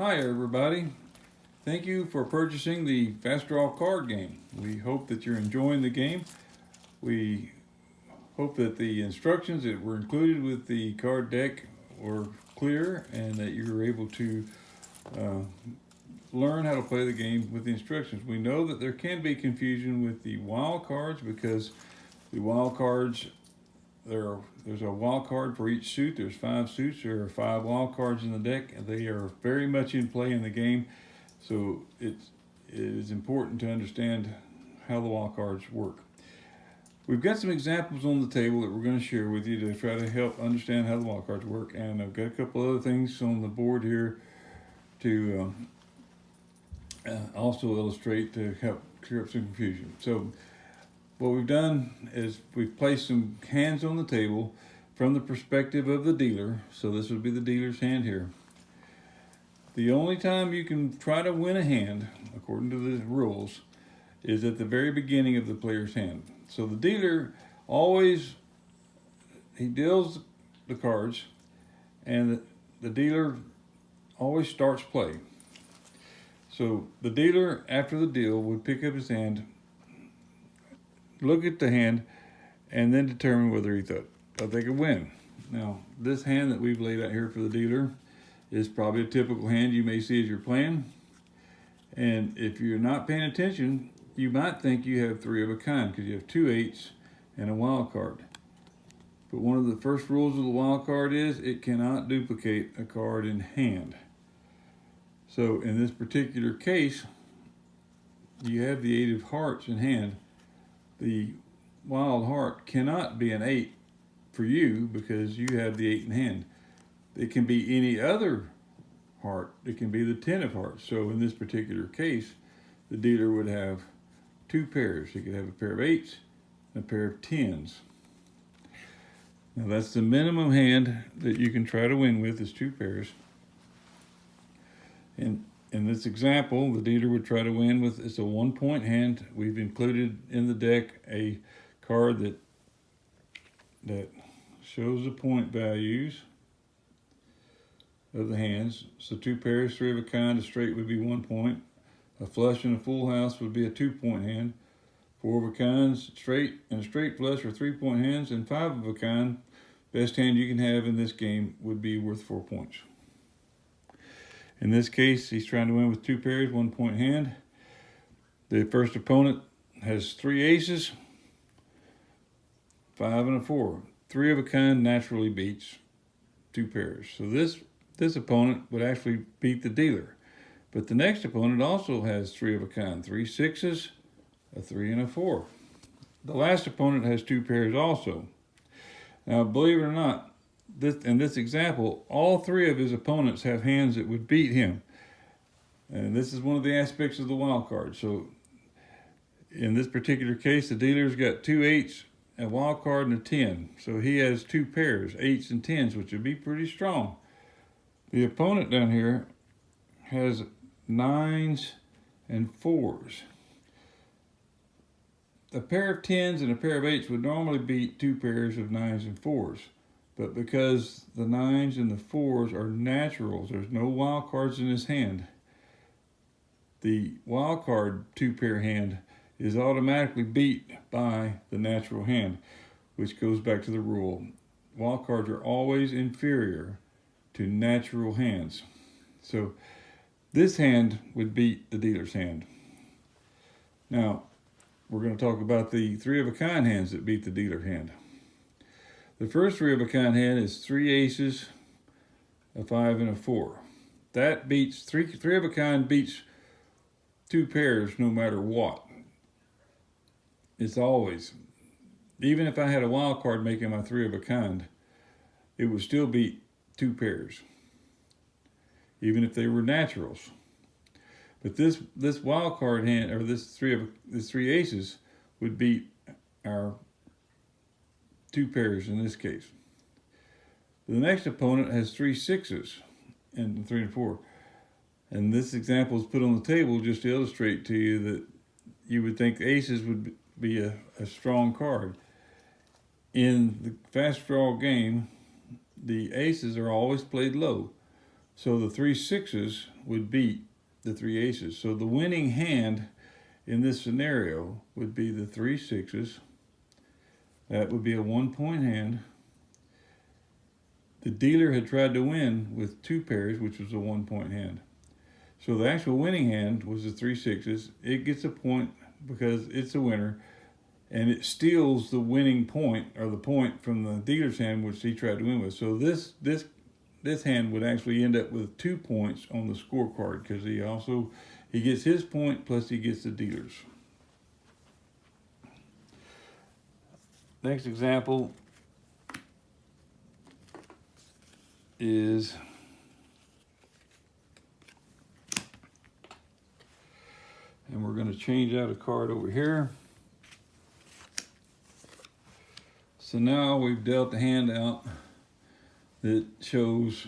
Hi everybody. Thank you for purchasing the FastDraw card game. We hope that you're enjoying the game. We hope that the instructions that were included with the card deck were clear and that you were able to learn how to play the game with the instructions. We know that there can be confusion with the wild cards because the wild cards, there's a wild card for each suit. There's 5 suits. There are 5 wild cards in the deck, and they are very much in play in the game. So it is important to understand how the wild cards work. We've got some examples on the table that we're going to share with you to try to help understand how the wild cards work, and I've got a couple other things on the board here to also illustrate to help clear up some confusion. So what we've done is we've placed some hands on the table from the perspective of the dealer. So this would be the dealer's hand here. The only time you can try to win a hand, according to the rules, is at the very beginning of the player's hand. So the dealer always, he deals the cards, and the dealer always starts play. So the dealer, after the deal, would pick up his hand, look at the hand, and then determine whether he thought they could win. Now, this hand that we've laid out here for the dealer is probably a typical hand you may see as you're playing. And if you're not paying attention, you might think you have 3 of a kind because you have 2 8s and a wild card. But one of the first rules of the wild card is it cannot duplicate a card in hand. So in this particular case, you have the 8 of hearts in hand. The wild heart cannot be an 8 for you because you have the 8 in hand. It can be any other heart. It can be the 10 of hearts. So in this particular case, the dealer would have 2 pairs. He could have a pair of 8s and a pair of 10s. Now that's the minimum hand that you can try to win with, is 2 pairs. And in this example, the dealer would try to win with, it's a 1-point hand. We've included in the deck a card that shows the point values of the hands. So 2 pairs, 3 of a kind, a straight would be 1 point. A flush and a full house would be a 2-point hand. 4 of a kind, straight, and a straight flush are 3-point hands, and 5 of a kind, best hand you can have in this game, would be worth 4 points. In this case, he's trying to win with 2 pairs, 1-point hand. The first opponent has 3 aces, 5 and a 4. 3 of a kind naturally beats 2 pairs. So this opponent would actually beat the dealer. But the next opponent also has 3 of a kind, 3 6s, a 3 and a 4. The last opponent has 2 pairs also. Now, believe it or not, in this example, all 3 of his opponents have hands that would beat him. And this is one of the aspects of the wild card. So in this particular case, the dealer's got 2 8s, a wild card, and a 10. So he has 2 pairs, 8s and 10s, which would be pretty strong. The opponent down here has 9s and 4s. A pair of 10s and a pair of 8s would normally beat 2 pairs of 9s and 4s. But because the 9s and the 4s are naturals, there's no wild cards in his hand, the wild card 2-pair hand is automatically beat by the natural hand, which goes back to the rule. Wild cards are always inferior to natural hands. So this hand would beat the dealer's hand. Now, we're going to talk about the 3 of a kind hands that beat the dealer hand. The first 3 of a kind hand is 3 aces, a 5 and a 4. That beats 3 of a kind beats 2 pairs no matter what. It's always, even if I had a wild card making my 3 of a kind, it would still beat 2 pairs, even if they were naturals. But this wild card hand, or this 3 aces, would beat our 2 pairs in this case. The next opponent has 3 6s and 3 and 4. And this example is put on the table just to illustrate to you that you would think aces would be a strong card. In the FastDraw game, the aces are always played low. So the 3 sixes would beat the 3 aces. So the winning hand in this scenario would be the 3 sixes. That would be a 1-point hand. The dealer had tried to win with 2 pairs, which was a 1-point hand. So the actual winning hand was the 3 sixes. It gets a point because it's a winner, and it steals the winning point, or the point, from the dealer's hand, which he tried to win with. So this hand would actually end up with 2 points on the scorecard, because he gets his point plus he gets the dealer's. Next example is and we're going to change out a card over here. So now we've dealt the hand out that shows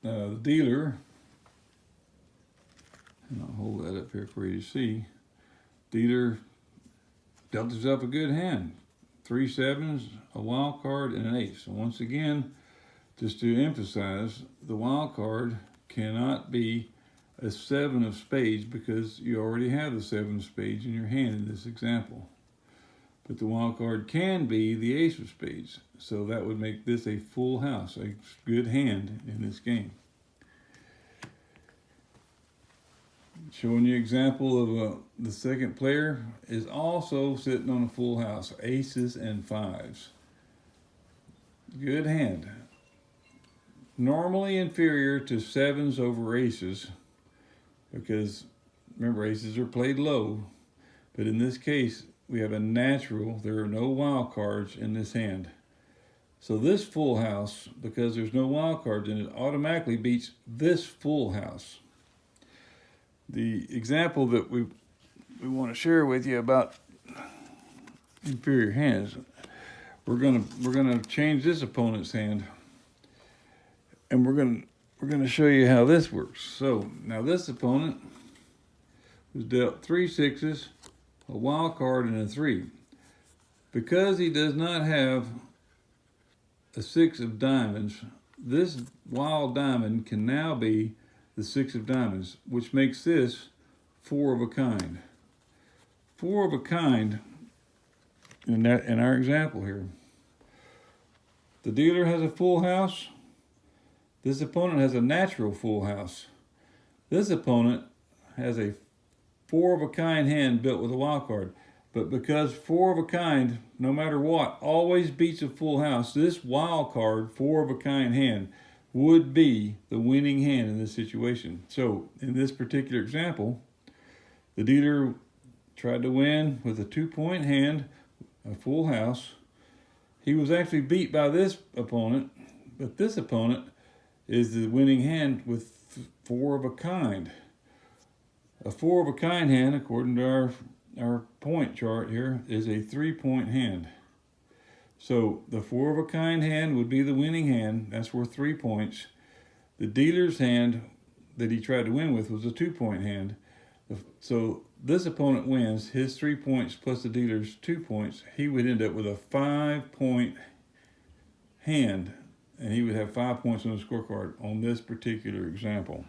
the dealer, and I'll hold that up here for you to see. Dealer dealt himself a good hand. 3 sevens, a wild card, and an ace. So once again, just to emphasize, the wild card cannot be a 7 of spades because you already have the 7 of spades in your hand in this example. But the wild card can be the ace of spades. So that would make this a full house, a good hand in this game. Showing you an example of the second player is also sitting on a full house, aces and 5s. Good hand. Normally inferior to 7s over aces, because remember, aces are played low, but in this case we have a natural, there are no wild cards in this hand. So this full house, because there's no wild cards in it, automatically beats this full house. The example that we want to share with you about inferior hands, we're gonna change this opponent's hand, and we're gonna show you how this works. So now this opponent was dealt 3 sixes, a wild card, and a 3. Because he does not have a 6 of diamonds, this wild diamond can now be the 6 of diamonds, which makes this 4 of a kind. 4 of a kind in our example here. The dealer has a full house. This opponent has a natural full house. This opponent has a 4 of a kind hand built with a wild card. But because 4 of a kind, no matter what, always beats a full house, this wild card, 4 of a kind hand, would be the winning hand in this situation. So in this particular example, the dealer tried to win with a 2-point hand, a full house. He was actually beat by this opponent, but this opponent is the winning hand with 4 of a kind. A 4 of a kind hand, according to our point chart here, is a 3-point hand. So the 4 of a kind hand would be the winning hand. That's worth 3 points. The dealer's hand that he tried to win with was a 2-point hand. So this opponent wins his 3 points plus the dealer's 2 points. He would end up with a 5-point hand, and he would have 5 points on the scorecard on this particular example.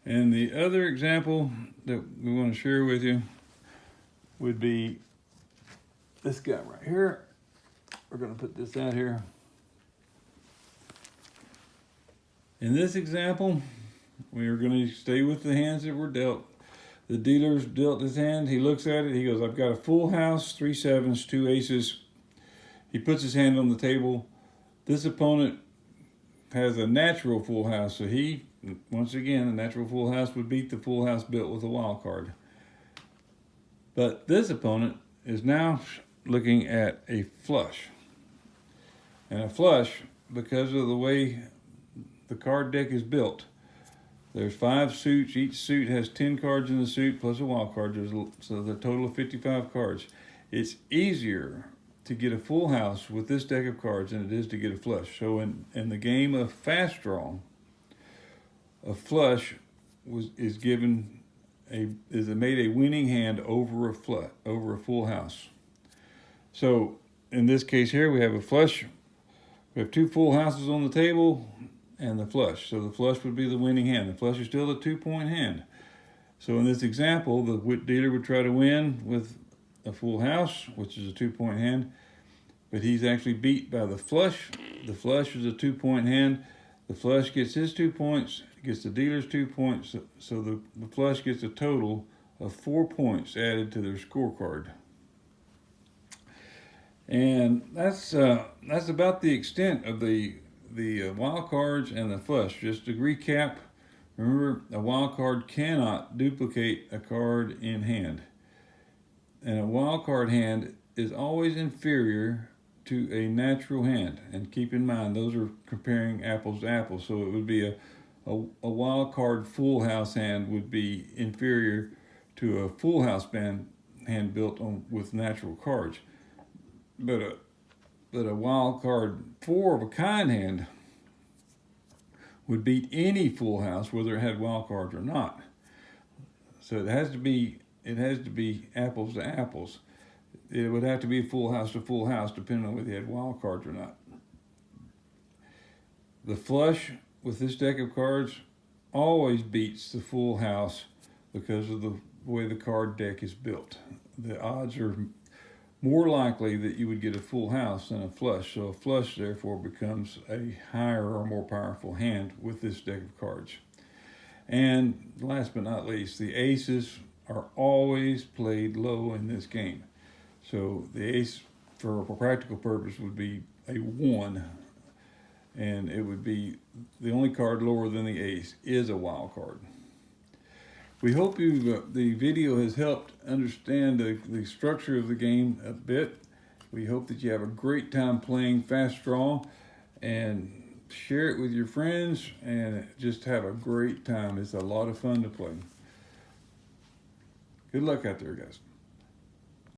And the other example that we want to share with you would be this guy right here. We're going to put this out here. In this example, we are going to stay with the hands that were dealt. The dealer's dealt his hand. He looks at it. He goes, I've got a full house, 3 sevens, 2 aces. He puts his hand on the table. This opponent has a natural full house. So he, once again, a natural full house would beat the full house built with a wild card. But this opponent is now looking at a flush. And a flush, because of the way the card deck is built, there's 5 suits. Each suit has 10 cards in the suit plus a wild card. So the total of 55 cards. It's easier to get a full house with this deck of cards than it is to get a flush. So in the game of FastDraw, a flush is made a winning hand over a full house. So in this case here, we have a flush. We We have 2 full houses on the table and the flush. So the flush would be the winning hand. The flush is still a 2-point hand. So in this example, the dealer would try to win with a full house, which is a 2-point hand, but he's actually beat by the flush. The flush is a 2-point hand. The flush gets his 2 points, gets the dealer's 2 points, so the flush gets a total of 4 points added to their scorecard. And that's about the extent of the wild cards and the flush. Just to recap, remember, a wild card cannot duplicate a card in hand. And a wild card hand is always inferior to a natural hand. And keep in mind, those are comparing apples to apples. So it would be a wild card full house hand would be inferior to a full house hand built with natural cards. But a wild card 4 of a kind hand would beat any full house, whether it had wild cards or not. So it has to be apples to apples. It would have to be full house to full house, depending on whether you had wild cards or not. The flush with this deck of cards always beats the full house because of the way the card deck is built. The odds are more likely that you would get a full house than a flush. So a flush, therefore, becomes a higher or more powerful hand with this deck of cards. And last but not least, the aces are always played low in this game. So the ace, for a practical purpose, would be a 1. And it would be the only card lower than the ace is a wild card. We hope the video has helped understand the structure of the game a bit. We hope that you have a great time playing FastDraw, and share it with your friends and just have a great time. It's a lot of fun to play. Good luck out there, guys.